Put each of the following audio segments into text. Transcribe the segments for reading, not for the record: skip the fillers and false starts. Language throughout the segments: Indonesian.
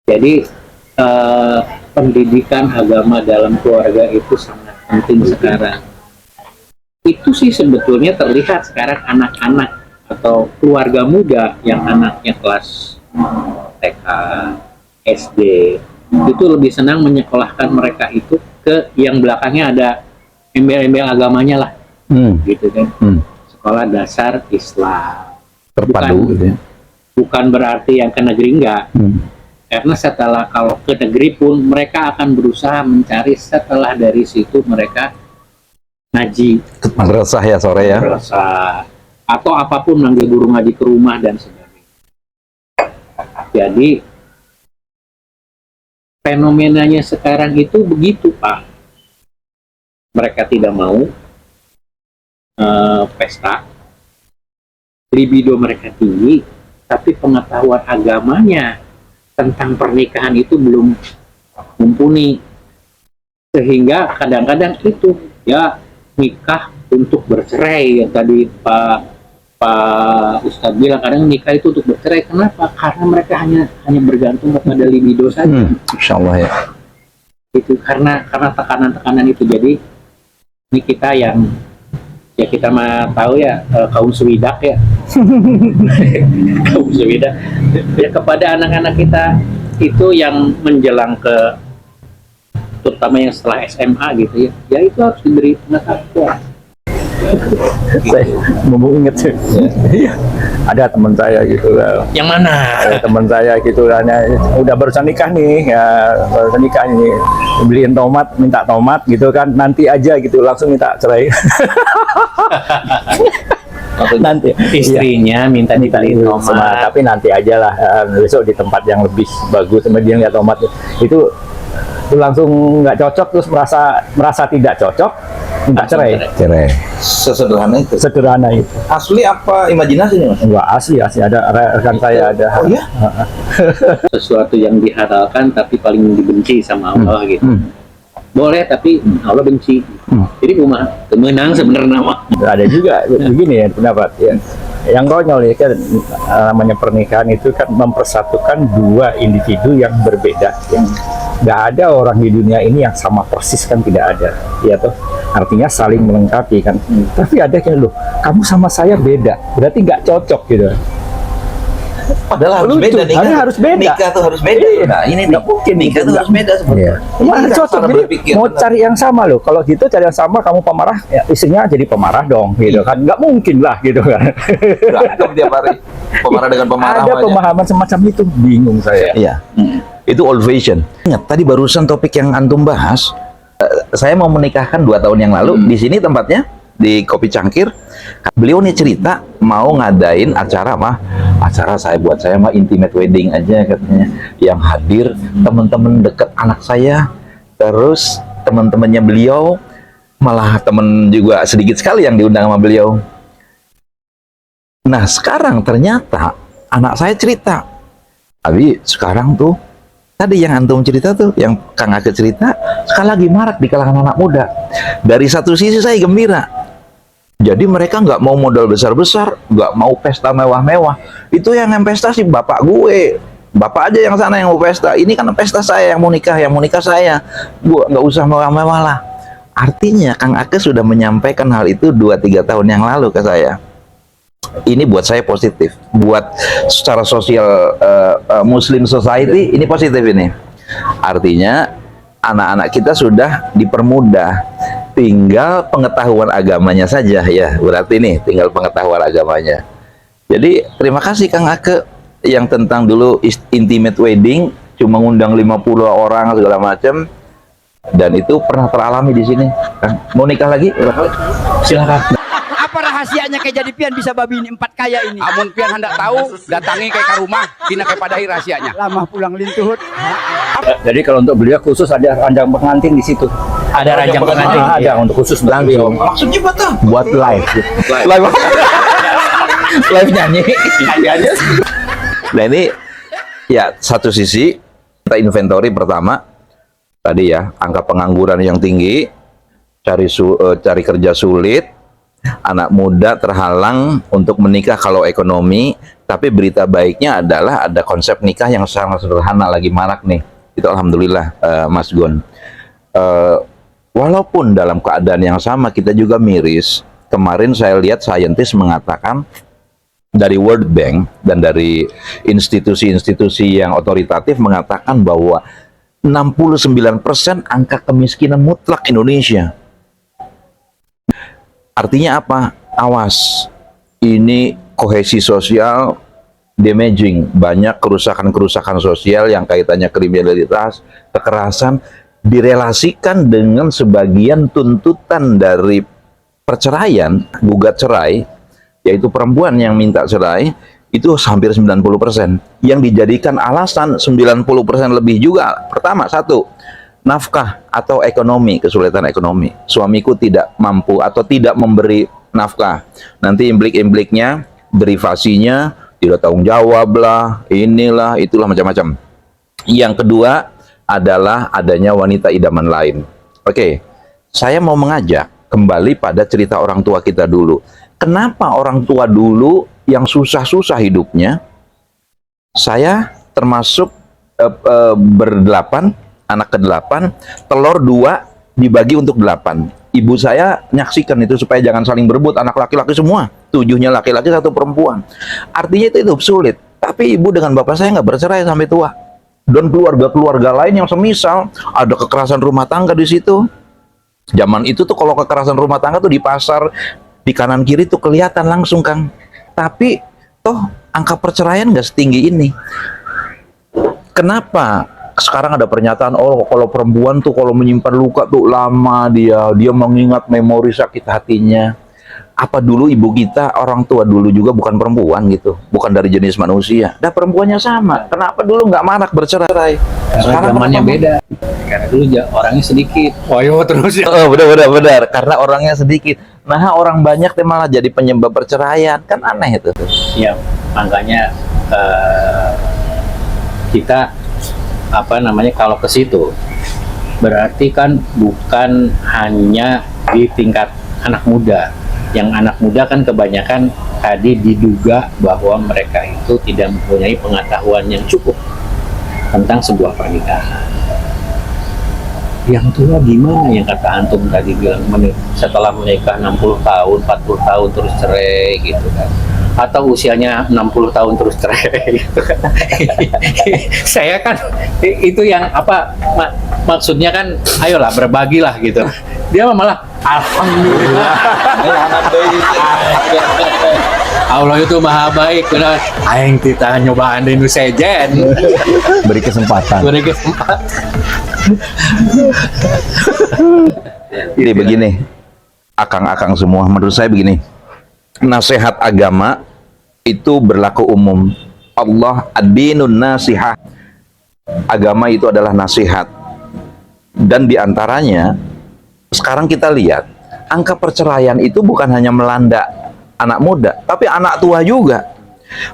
Jadi pendidikan agama dalam keluarga itu sangat penting sekarang. Itu sih sebetulnya terlihat sekarang anak-anak atau keluarga muda yang anaknya kelas TK, SD, itu lebih senang menyekolahkan mereka itu ke yang belakangnya ada embel-embel agamanya lah, gitu kan. Sekolah dasar Islam. Terpadu gitu ya. Bukan berarti yang ke negeri enggak. Karena setelah kalau ke negeri pun mereka akan berusaha mencari setelah dari situ mereka ngaji. Madrasah ya sore ya. Madrasah atau apapun manggil guru ngaji ke rumah dan sebagainya. Jadi fenomenanya sekarang itu begitu Pak. Mereka tidak mau pesta, libido mereka tinggi, tapi pengetahuan agamanya tentang pernikahan itu belum mumpuni, sehingga kadang-kadang itu ya nikah untuk bercerai yang tadi Pak Ustadz bilang, kadang nikah itu untuk bercerai. Kenapa? Karena mereka hanya bergantung kepada libido saja. Insya Allah ya. Itu karena tekanan-tekanan itu. Jadi ini kita yang ya kita mah tahu ya, kaum Swidak ya. Kaum Swidak ya, kepada anak-anak kita itu yang menjelang ke, terutama yang setelah SMA gitu ya, ya itu harus diberi pengetahuan. Saya mau inget sih, ada teman saya gitu lah. Yang mana? Ada teman saya gitu lah, udah barusan nikah nih, ya barusan nikah nih, beliin tomat, minta tomat gitu kan, nanti aja gitu, langsung minta cerai. Nanti Istrinya minta dibeliin tomat, tapi nanti aja lah, besok di tempat yang lebih bagus. Sama dia lihat tomat itu langsung nggak cocok, terus merasa tidak cocok, minta cerai. Sesederhana itu. Sederhana itu. Asli apa imajinasi nih Mas? Enggak, asli ada rekan saya ada. Oh iya? Sesuatu yang dihalalkan tapi paling dibenci sama Allah gitu. Boleh tapi Allah benci. Jadi menang sebenarnya mah. Ada juga begini ya pendapat ya. Yang konyol ya kan, namanya pernikahan itu kan mempersatukan dua individu yang berbeda ya. Nggak ada orang di dunia ini yang sama persis, kan tidak ada ya toh, artinya saling melengkapi kan. Tapi ada yang loh, kamu sama saya beda, berarti nggak cocok gitu. Padahal harus beda nih. Harus beda. Nikah tuh harus beda. Iya. Nah, ini nggak mungkin nikah tuh harus beda sebetulnya. Mana cocok, jadi mau cari yang sama loh. Kalau gitu cari yang sama, kamu pemarah, ya istrinya jadi pemarah dong, gitu kan? Nggak mungkin lah, gitu kan? Berantem tiap hari. Pemarah dengan pemarah. Ada pemahaman semacam itu, bingung saya. Iya. Itu old fashion. Ingat tadi barusan topik yang antum bahas, saya mau menikahkan 2 tahun yang lalu di sini tempatnya di Kopi Cangkir. Beliau nih cerita mau ngadain acara saya mah intimate wedding aja katanya, yang hadir teman-teman deket anak saya, terus teman-temannya beliau, malah temen juga sedikit sekali yang diundang sama beliau. Nah sekarang ternyata anak saya cerita, tapi sekarang tuh tadi yang antum cerita tuh, yang Kang Ake cerita, sekarang lagi marak di kalangan anak muda. Dari satu sisi saya gembira, jadi mereka nggak mau modal besar-besar, nggak mau pesta mewah-mewah. Itu yang pesta sih bapak gue, bapak aja yang sana yang mau pesta. Ini kan pesta saya yang mau nikah saya. Gue nggak usah mewah-mewah lah. Artinya Kang Ake sudah menyampaikan hal itu 2-3 tahun yang lalu ke saya. Ini buat saya positif, buat secara sosial Muslim society ini positif ini. Artinya anak-anak kita sudah dipermudah, tinggal pengetahuan agamanya saja ya. Berarti nih tinggal pengetahuan agamanya. Jadi terima kasih Kang Ake yang tentang dulu intimate wedding cuma ngundang 50 orang segala macam, dan itu pernah teralami di sini. Mau nikah lagi? Silakan. Apa rahasianya kayak jadi pian bisa babi ini 4 kaya ini? Amun pian hendak tahu, datangi kayak ke rumah, tina kayak padahi rahasianya. Lama pulang lintuhut. Jadi kalau untuk beliau khusus ada ranjang pengantin di situ. Ada ranjang pengantin. Ada untuk khusus langsung. Maksudnya apa tuh? Buat live. Live nyanyi. Nah ini ya satu sisi kita inventory pertama tadi ya, angka pengangguran yang tinggi, cari kerja sulit, anak muda terhalang untuk menikah kalau ekonomi, tapi berita baiknya adalah ada konsep nikah yang sangat sederhana lagi marak nih. Itu alhamdulillah, Mas Gun. Walaupun dalam keadaan yang sama kita juga miris. Kemarin saya lihat saintis mengatakan dari World Bank dan dari institusi-institusi yang otoritatif mengatakan bahwa 69% angka kemiskinan mutlak Indonesia. Artinya apa? Awas, ini kohesi sosial damaging, banyak kerusakan-kerusakan sosial yang kaitannya kriminalitas, kekerasan, direlasikan dengan sebagian tuntutan dari perceraian, gugat cerai, yaitu perempuan yang minta cerai, itu hampir 90%. Yang dijadikan alasan 90% lebih juga. Pertama, satu, nafkah atau ekonomi, kesulitan ekonomi. Suamiku tidak mampu atau tidak memberi nafkah. Nanti implik-impliknya, derivasinya, tidak tanggung jawab lah, inilah, itulah, macam-macam. Yang kedua adalah adanya wanita idaman lain. Oke, saya mau mengajak kembali pada cerita orang tua kita dulu. Kenapa orang tua dulu yang susah-susah hidupnya, saya termasuk berdelapan, anak ke-8, telur 2 dibagi untuk 8. Ibu saya nyaksikan itu supaya jangan saling berebut, anak laki-laki semua, 7-nya laki-laki, 1 perempuan. Artinya itu hidup sulit. Tapi ibu dengan bapak saya nggak bercerai sampai tua. Dan keluarga-keluarga lain yang semisal ada kekerasan rumah tangga di situ. Zaman itu tuh kalau kekerasan rumah tangga tuh di pasar, di kanan kiri tuh kelihatan langsung, Kang. Tapi toh angka perceraian nggak setinggi ini. Kenapa? Sekarang ada pernyataan, oh kalau perempuan tuh kalau menyimpan luka tuh lama dia mengingat memori sakit hatinya. Apa dulu ibu kita, orang tua dulu juga bukan perempuan gitu, bukan dari jenis manusia. Dah perempuannya sama. Kenapa dulu nggak marak bercerai? Sekarang zamannya beda. Karena dulu orangnya sedikit. Wayo terus ya. Oh, benar. Karena orangnya sedikit. Nah, orang banyak teh malah jadi penyebab perceraian. Kan aneh itu. Ya, makanya kita kalau ke situ berarti kan bukan hanya di tingkat anak muda. Yang anak muda kan kebanyakan tadi diduga bahwa mereka itu tidak mempunyai pengetahuan yang cukup tentang sebuah pernikahan. Yang tua gimana yang kata antum tadi bilang setelah menikah 60 tahun, 40 tahun terus cerai gitu kan. Atau usianya 60 tahun terus cerai gitu kan. Saya kan itu yang maksudnya kan ayolah berbagilah gitu. Dia malah alhamdulillah. Allah itu maha baik. Benar. Aing kita nyobaan di sejen. Beri kesempatan. Jadi begini, akang-akang semua, menurut saya begini, nasihat agama itu berlaku umum. Allah ad-dinun nasihah. Agama itu adalah nasihat. Dan diantaranya, sekarang kita lihat, angka perceraian itu bukan hanya melanda anak muda, tapi anak tua juga.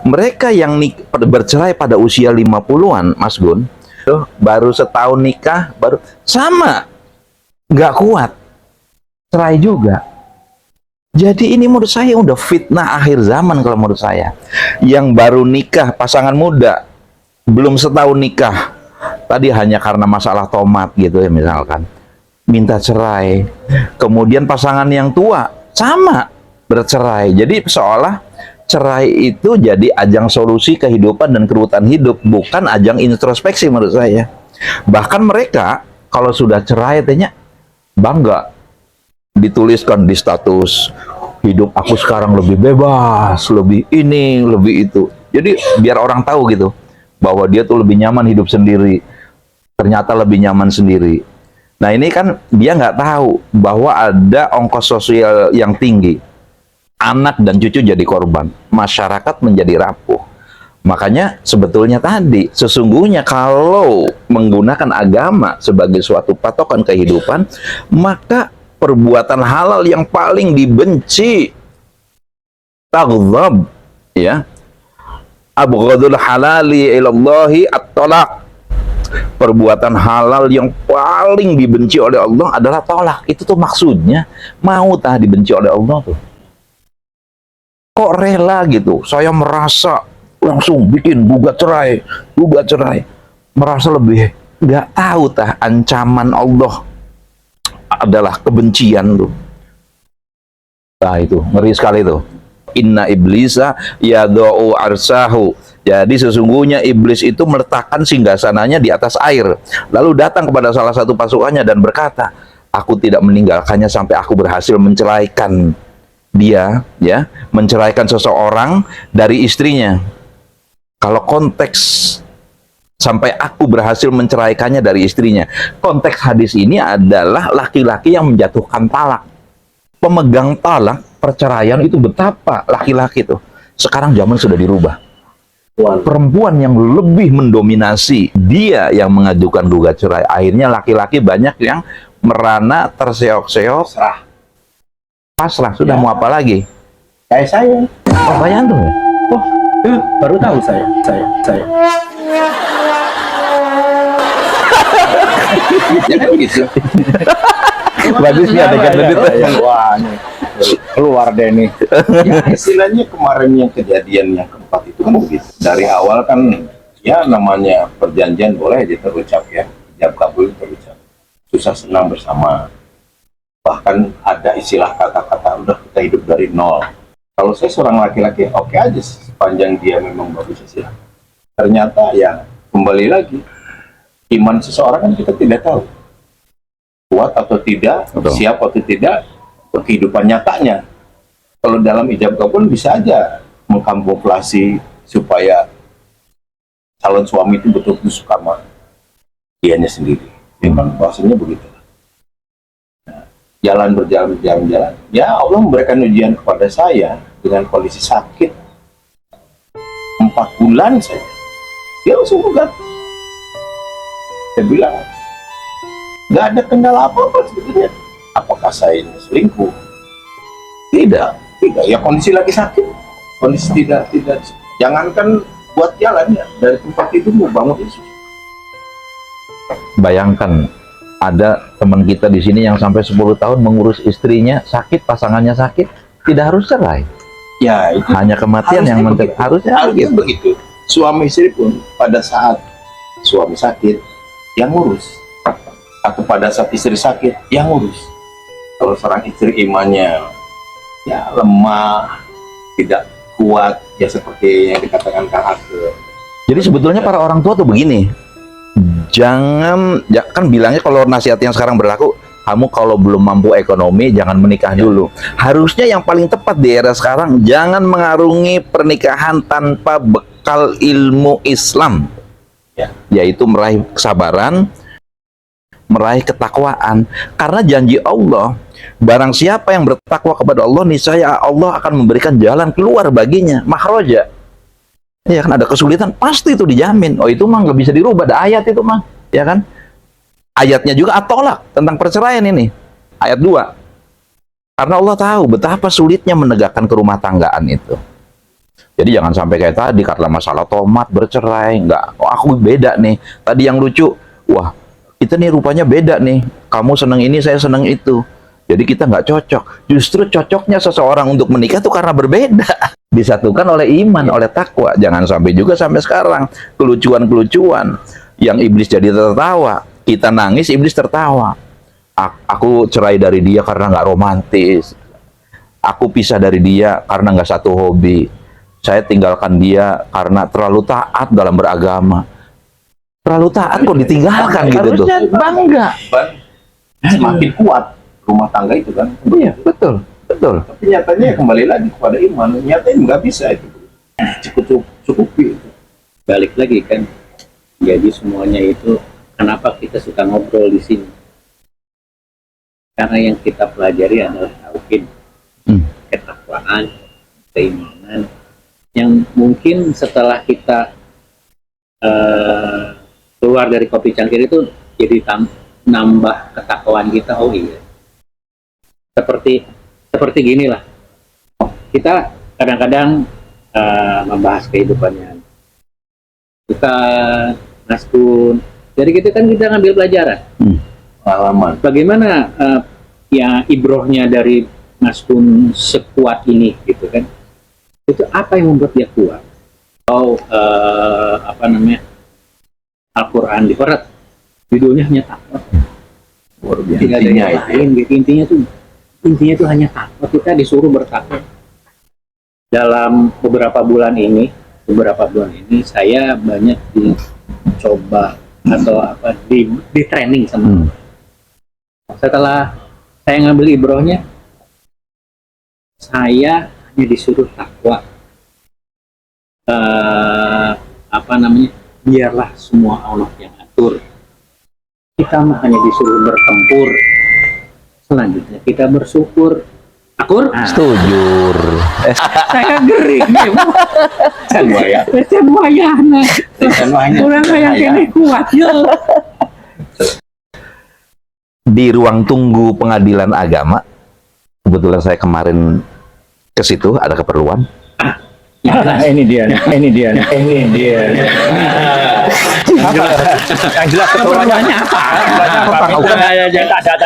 Mereka yang bercerai pada usia 50-an, Mas Gun, baru setahun nikah, baru sama, nggak kuat, cerai juga. Jadi ini menurut saya udah fitnah akhir zaman kalau menurut saya. Yang baru nikah, pasangan muda, belum setahun nikah, tadi hanya karena masalah tomat gitu ya misalkan, minta cerai. Kemudian pasangan yang tua, sama, bercerai. Jadi seolah cerai itu jadi ajang solusi kehidupan dan kerutan hidup, bukan ajang introspeksi menurut saya. Bahkan mereka kalau sudah cerai tanya bangga, dituliskan di status, hidup aku sekarang lebih bebas, lebih ini, lebih itu. Jadi biar orang tahu gitu bahwa dia tuh lebih nyaman hidup sendiri, ternyata lebih nyaman sendiri. Nah ini kan dia nggak tahu bahwa ada ongkos sosial yang tinggi. Anak dan cucu jadi korban, masyarakat menjadi rapuh. Makanya sebetulnya tadi, sesungguhnya kalau menggunakan agama sebagai suatu patokan kehidupan, maka perbuatan halal yang paling dibenci, taghdhab, ya, abghadul halali ilallahi at-talaq. Perbuatan halal yang paling dibenci oleh Allah adalah tolak. Itu tuh maksudnya, mau dibenci oleh Allah tuh. kok rela gitu. Saya merasa langsung bikin gugat cerai, merasa lebih nggak tahu tah ancaman Allah adalah kebencian tuh. Nah itu ngeri sekali tuh. Inna iblisa yadau arsahu. Jadi sesungguhnya iblis itu meletakkan singgasananya di atas air. Lalu datang kepada salah satu pasukannya dan berkata, aku tidak meninggalkannya sampai aku berhasil menceraikan dia, ya, menceraikan seseorang dari istrinya. Kalau konteks sampai aku berhasil menceraikannya dari istrinya, konteks hadis ini adalah laki-laki yang menjatuhkan talak. Pemegang talak, perceraian itu betapa laki-laki tuh. Sekarang zaman sudah dirubah. Perempuan yang lebih mendominasi, dia yang mengajukan gugat cerai. Akhirnya laki-laki banyak yang merana, terseok-seok, pasrah. Sudah mau apa lagi? Kayak saya. Oh, kayak antum ya? Oh, baru tahu saya. Jangan gitu. Bagus ya dekat lebih. Wah, ini keluar deh nih. Ya, istilahnya kemarin yang kejadian yang keempat itu kan begitu. Dari awal kan ya namanya perjanjian boleh aja terucap ya, ijab kabul terucap. Susah senang bersama. Bahkan ada istilah kata-kata udah kita hidup dari nol. Kalau saya seorang laki-laki oke aja sepanjang dia memang bagus istilah. Ternyata ya kembali lagi iman seseorang kan kita tidak tahu kuat atau tidak, Betul. siap atau tidak, kehidupan nyatanya. Kalau dalam ijab kabul bisa aja mengkamuflasi supaya calon suami itu betul-betul suka sama dianya sendiri. Memang bahasanya begitu. Nah, berjalan, ya Allah memberikan ujian kepada saya dengan kondisi sakit 4 bulan saya. Dia langsung gugat. Saya bilang, nggak ada kendala apa-apa sebetulnya. Apakah saya ini selingkuh? Tidak. Ya kondisi lagi sakit, kondisi tidak. Jangankan buat jalan ya, dari tempat itu mau bangun itu. Bayangkan ada teman kita di sini yang sampai 10 tahun mengurus istrinya sakit, pasangannya sakit, tidak harus cerai. Ya itu Hanya kematian yang harusnya harusnya begitu. Suami istri pun pada saat suami sakit, yang ngurus. Atau pada saat istri sakit, yang ngurus. Kalau seorang istri imannya ya lemah, tidak kuat, ya seperti yang dikatakan Kang Ake. Jadi sebetulnya para orang tua tuh begini, jangan, ya kan bilangnya kalau nasihat yang sekarang berlaku, kamu kalau belum mampu ekonomi jangan menikah dulu. Harusnya yang paling tepat di era sekarang, jangan mengarungi pernikahan tanpa bekal ilmu Islam, yaitu meraih kesabaran, meraih ketakwaan. Karena janji Allah, barang siapa yang bertakwa kepada Allah, niscaya Allah akan memberikan jalan keluar baginya, makhraja. Ya kan, ada kesulitan pasti itu dijamin. Oh itu mah nggak bisa dirubah, ada ayat itu mah, ya kan? Ayatnya juga at-tolak tentang perceraian ini, ayat 2. Karena Allah tahu betapa sulitnya menegakkan kerumah tanggaan itu. Jadi jangan sampai kayak tadi karena masalah tomat bercerai, nggak, oh, aku beda nih. Tadi yang lucu, wah kita nih rupanya beda nih, kamu seneng ini, saya seneng itu. Jadi kita nggak cocok. Justru cocoknya seseorang untuk menikah itu karena berbeda. Disatukan oleh iman, oleh takwa. Jangan sampai juga sampai sekarang kelucuan-kelucuan yang iblis jadi tertawa. Kita nangis, iblis tertawa. Aku cerai dari dia karena nggak romantis. Aku pisah dari dia karena nggak satu hobi. Saya tinggalkan dia karena terlalu taat dalam beragama. Terlalu taat kok ditinggalkan gitu tuh. Harusnya bangga. Semakin kuat rumah tangga itu kan. Iya, betul. Tapi nyatanya kembali lagi kepada iman. Nyatanya nggak bisa itu. Cukupi itu. Balik lagi kan, jadi semuanya itu kenapa kita suka ngobrol di sini? Karena yang kita pelajari adalah tauhid, ketakwaan, keimanan, yang mungkin setelah kita keluar dari kopi cangkir itu jadi nambah ketakwaan kita. Oh iya, seperti gini lah, kita kadang-kadang membahas kehidupannya kita naskun, jadi kita ngambil pelajaran Pengalaman. bagaimana ya ibrohnya dari naskun sekuat ini gitu kan. Itu apa yang membuat dia kuat? Atau Al-Quran di Quran judulnya hanya takwa. Tidak ada yang lain. Gitu. Intinya tuh hanya takwa. Kita disuruh bertakwa. Dalam beberapa bulan ini saya banyak dicoba atau di training sama. Setelah saya ngambil ibrohnya, saya hanya disuruh takwa. Biarlah semua Allah yang atur. Kita mah hanya disuruh bertempur. Selanjutnya kita bersyukur. Akur? Setuju. Saya gering nih. Can wayahna. Orang kayak kene kuat ya. Di ruang tunggu pengadilan agama, kebetulan saya kemarin ke situ ada keperluan. Ini dia. Yang jelas keperluannya apa?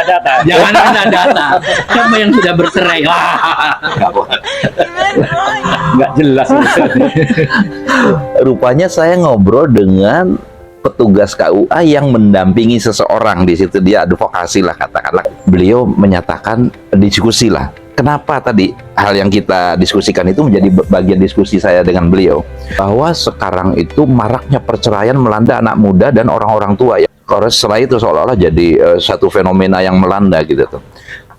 Data. Jangan ada data. Siapa yang sudah bercerai? Nggak jelas. Rupanya saya ngobrol dengan petugas KUA yang mendampingi seseorang di situ, dia advokasi lah katakanlah. Beliau menyatakan diskusi lah. Kenapa tadi hal yang kita diskusikan itu menjadi bagian diskusi saya dengan beliau, bahwa sekarang itu maraknya perceraian melanda anak muda dan orang-orang tua ya. Karena setelah itu seolah-olah jadi satu fenomena yang melanda gitu tuh.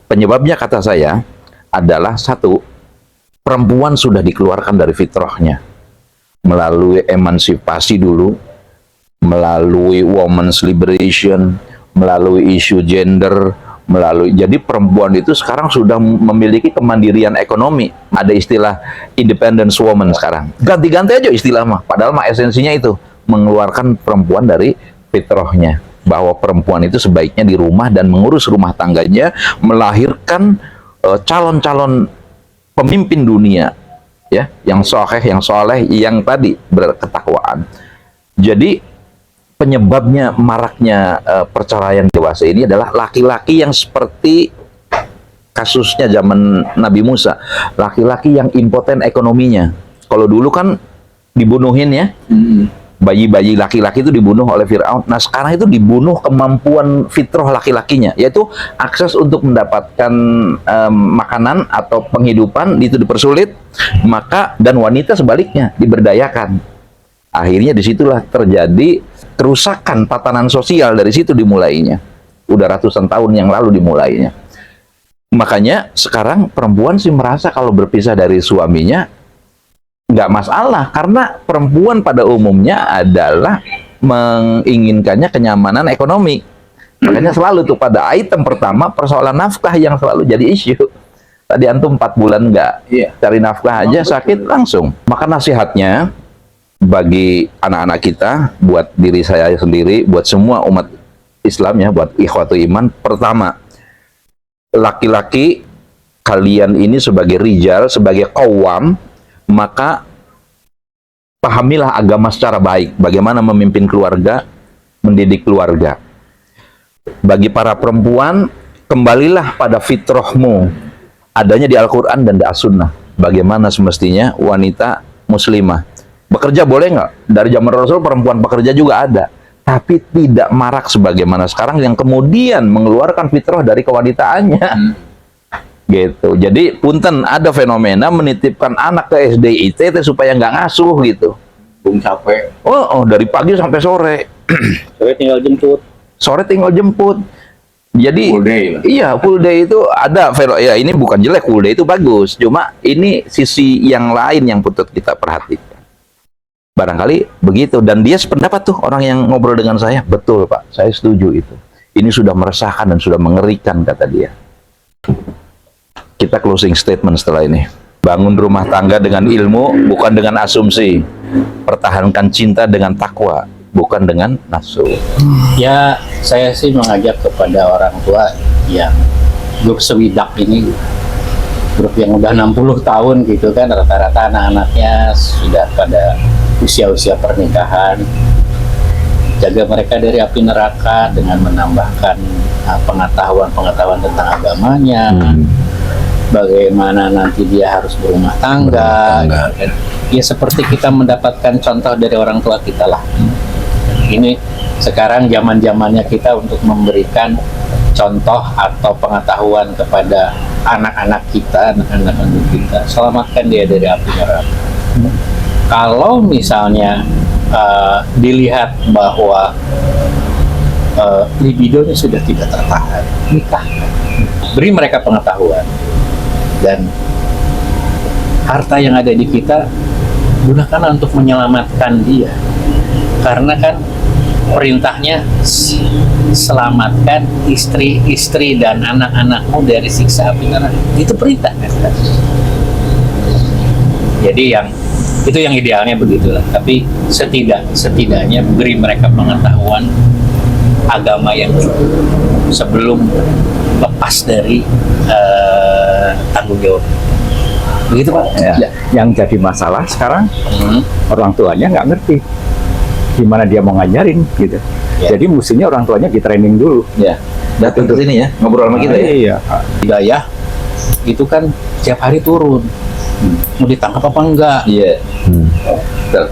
Penyebabnya kata saya adalah satu, perempuan sudah dikeluarkan dari fitrahnya melalui emansipasi dulu, melalui women's liberation, melalui isu gender, jadi perempuan itu sekarang sudah memiliki kemandirian ekonomi. Ada istilah independence woman sekarang. Ganti-ganti aja istilah mah. Padahal mah esensinya itu mengeluarkan perempuan dari fitrahnya, bahwa perempuan itu sebaiknya di rumah dan mengurus rumah tangganya, melahirkan calon-calon pemimpin dunia ya, yang sahih, yang soleh, yang tadi berketakwaan. Jadi penyebabnya maraknya perceraian dewasa ini adalah laki-laki yang seperti kasusnya zaman Nabi Musa, laki-laki yang impoten ekonominya. Kalau dulu kan dibunuhin ya, bayi-bayi laki-laki itu dibunuh oleh Fir'aun. Nah sekarang itu dibunuh kemampuan fitrah laki-lakinya, yaitu akses untuk mendapatkan makanan atau penghidupan itu dipersulit, maka dan wanita sebaliknya diberdayakan. Akhirnya disitulah terjadi kerusakan tatanan sosial, dari situ dimulainya. Udah ratusan tahun yang lalu dimulainya. Makanya sekarang perempuan sih merasa kalau berpisah dari suaminya nggak masalah, karena perempuan pada umumnya adalah menginginkannya kenyamanan ekonomi. Makanya selalu tuh pada item pertama persoalan nafkah yang selalu jadi isu. Tadi antum 4 bulan nggak cari nafkah aja sakit langsung. Maka nasihatnya bagi anak-anak kita, buat diri saya sendiri, buat semua umat Islam ya, buat ikhwatu iman, pertama, laki-laki kalian ini sebagai rijal, sebagai qawwam, maka pahamilah agama secara baik, bagaimana memimpin keluarga, mendidik keluarga. Bagi para perempuan, kembalilah pada fitrahmu, adanya di Al-Quran dan di As-Sunnah, bagaimana semestinya wanita muslimah. Bekerja boleh nggak? Dari zaman Rasul perempuan pekerja juga ada, tapi tidak marak sebagaimana sekarang yang kemudian mengeluarkan fitrah dari kewanitaannya. Gitu. Jadi punten ada fenomena menitipkan anak ke SD IT supaya nggak ngasuh gitu. Bung capek. Oh, dari pagi sampai sore. Sore tinggal jemput. Jadi Full day lah. Iya, full day itu ada ya, ini bukan jelek, full day itu bagus. Cuma ini sisi yang lain yang patut kita perhatikan. Barangkali begitu, dan dia sependapat tuh orang yang ngobrol dengan saya. Betul Pak, saya setuju itu. Ini sudah meresahkan dan sudah mengerikan, kata dia. Kita closing statement setelah ini. Bangun rumah tangga dengan ilmu, bukan dengan asumsi. Pertahankan cinta dengan takwa, bukan dengan nafsu. Ya, saya sih mengajak kepada orang tua yang grup sewidak ini, grup yang udah 60 tahun gitu kan, rata-rata anak-anaknya sudah pada usia-usia pernikahan. Jaga mereka dari api neraka dengan menambahkan pengetahuan tentang agamanya, bagaimana nanti dia harus berumah tangga, Berumah tangga. gitu kan. Ya seperti kita mendapatkan contoh dari orang tua kita lah. Ini sekarang zaman-zamannya kita untuk memberikan contoh atau pengetahuan kepada anak-anak kita, anak-anak kita, selamatkan dia dari api neraka. Kalau misalnya dilihat bahwa libidonya sudah tidak tertahan, nikahkan. Beri mereka pengetahuan, dan harta yang ada di kita gunakanlah untuk menyelamatkan dia, karena kan perintahnya selamatkan istri-istri dan anak-anakmu dari siksa api neraka. Itu perintah kan? Jadi itu yang idealnya begitulah. Tapi setidaknya beri mereka pengetahuan agama yang cukup sebelum lepas dari tanggung jawab. Begitu Pak? Ya. Yang jadi masalah sekarang orang tuanya nggak ngerti gimana dia mau ngajarin gitu. Ya. Jadi mestinya orang tuanya di training dulu. Ya, datang ke sini ya, ngobrol sama kita ya. Iya. Hidayah itu kan tiap hari turun. Mau ditangkap apa enggak? Iya. Betul.